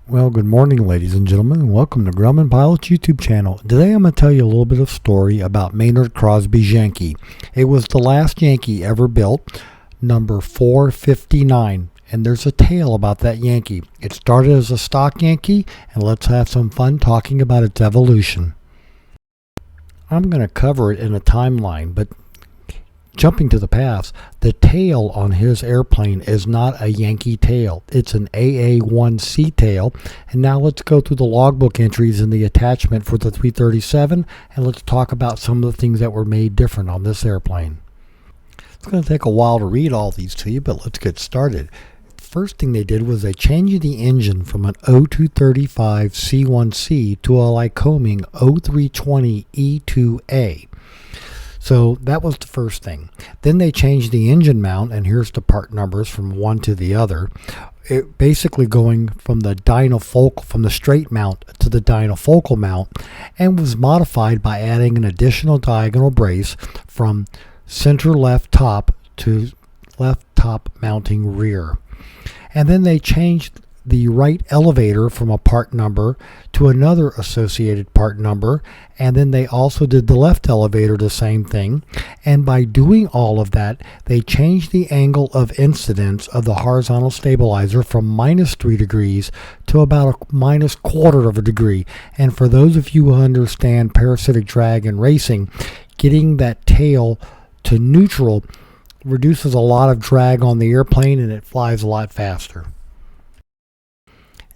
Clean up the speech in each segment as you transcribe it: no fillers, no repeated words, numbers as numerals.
Well, good morning, ladies and gentlemen, and welcome to Grumman Pilot's YouTube channel. Today I'm going to tell you a little bit of story about Maynard Crosby's Yankee. It was the last Yankee ever built, number 459, and there's a tale about that Yankee. It started as a stock Yankee, and let's have some fun talking about its evolution. I'm going to cover it in a timeline, but jumping to the past, the tail on his airplane is not a Yankee tail. It's an AA-1C tail. And now let's go through the logbook entries in the attachment for the 337, and let's talk about some of the things that were made different on this airplane. It's going to take a while to read all these to you, but let's get started. First thing they did was they changed the engine from an O235 C1C to a Lycoming O320 E2A. So that was the first thing. Then they changed the engine mount, and here's the part numbers from one to the other. It basically going from the dynofocal, from the straight mount to the dynofocal mount, and was modified by adding an additional diagonal brace from center left top to left top mounting rear. And then they changed the right elevator from a part number to another associated part number, and then they also did the left elevator the same thing. And by doing all of that, they changed the angle of incidence of the horizontal stabilizer from -3 degrees to about a -1/4 of a degree. And for those of you who understand parasitic drag and racing, getting that tail to neutral reduces a lot of drag on the airplane, and it flies a lot faster.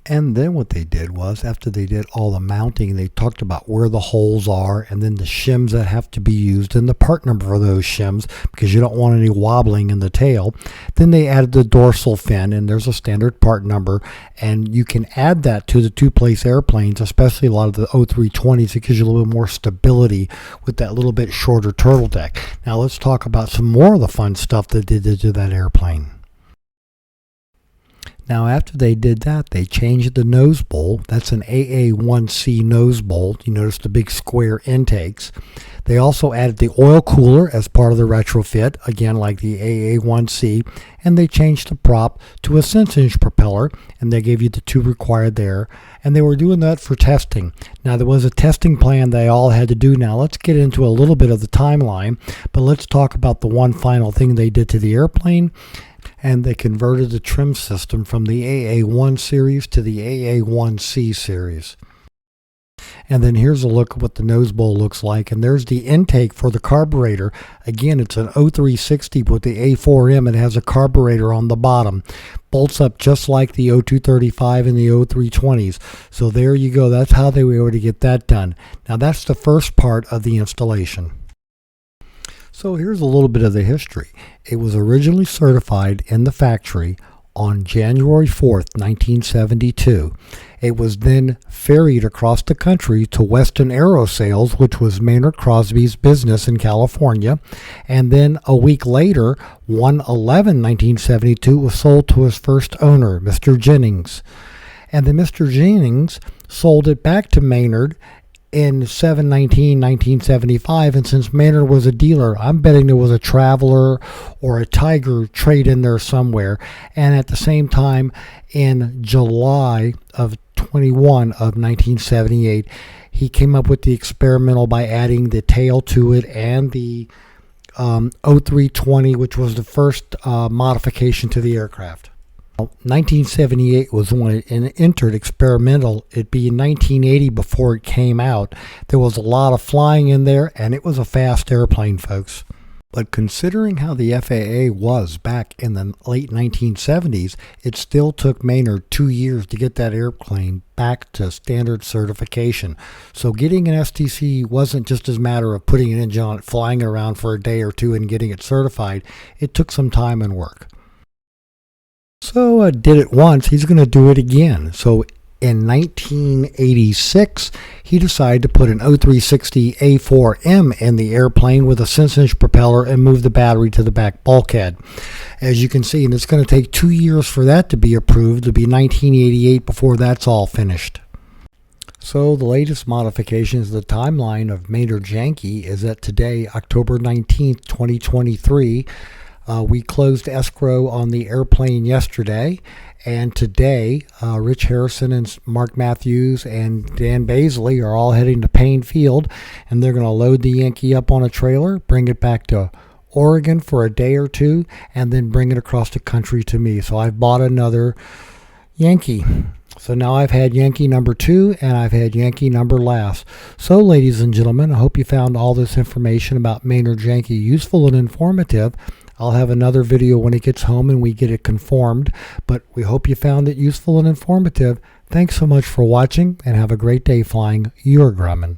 And then what they did was, after they did all the mounting, they talked about where the holes are and then the shims that have to be used and the part number for those shims, because you don't want any wobbling in the tail. Then they added the dorsal fin, and there's a standard part number, and you can add that to the two-place airplanes, especially a lot of the O320s. It gives you a little bit more stability with that little bit shorter turtle deck. Now let's talk about some more of the fun stuff that they did to that airplane. Now after they did that, they changed the nose bowl. That's an AA-1C nose bowl. You notice the big square intakes. They also added the oil cooler as part of the retrofit, again like the AA-1C, and they changed the prop to a 6-inch propeller, and they gave you the two required there, and they were doing that for testing. Now there was a testing plan they all had to do. Now let's get into a little bit of the timeline, but let's talk about the one final thing they did to the airplane. And they converted the trim system from the AA-1 series to the AA-1C series. And then here's a look at what the nose bowl looks like. And there's the intake for the carburetor. Again, it's an O360 with the A4M. It has a carburetor on the bottom. Bolts up just like the O235 and the O320s. So there you go. That's how they were able to get that done. Now that's the first part of the installation. So here's a little bit of the history. It was originally certified in the factory on January 4th, 1972. It was then ferried across the country to Western Aero Sales, which was Maynard Crosby's business in California. And then a week later, 1/11/1972, was sold to his first owner, Mr. Jennings. And then Mr. Jennings sold it back to Maynard in 7/19/1975, and since Maynard was a dealer, I'm betting there was a Traveler or a Tiger trade in there somewhere. And at the same time, in July of 1978, he came up with the experimental by adding the tail to it and the O320, which was the first modification to the aircraft. 1978 was when it entered experimental. It'd be in 1980 before it came out. There was a lot of flying in there, and it was a fast airplane, folks. But considering how the FAA was back in the late 1970s, it still took Maynard 2 years to get that airplane back to standard certification. So getting an STC wasn't just a matter of putting an engine on it, flying it around for a day or two and getting it certified. It took some time and work. So did it once, he's going to do it again. So in 1986, he decided to put an O360 A4M in the airplane with a 6-inch propeller and move the battery to the back bulkhead. As you can see, and it's going to take 2 years for that to be approved. It'll be 1988 before that's all finished. So the latest modifications of the timeline of Maynard's Yankee is that today, October 19th, 2023, We closed escrow on the airplane yesterday, and today Rich Harrison and Mark Matthews and Dan Baisley are all heading to Payne Field, and they're going to load the Yankee up on a trailer, bring it back to Oregon for a day or two, and then bring it across the country to me. So I've bought another Yankee. So now I've had Yankee number 2 and I've had Yankee number last. So ladies and gentlemen, I hope you found all this information about Maynard Yankee useful and informative. I'll have another video when it gets home and we get it conformed, but we hope you found it useful and informative. Thanks so much for watching and have a great day flying your Grumman.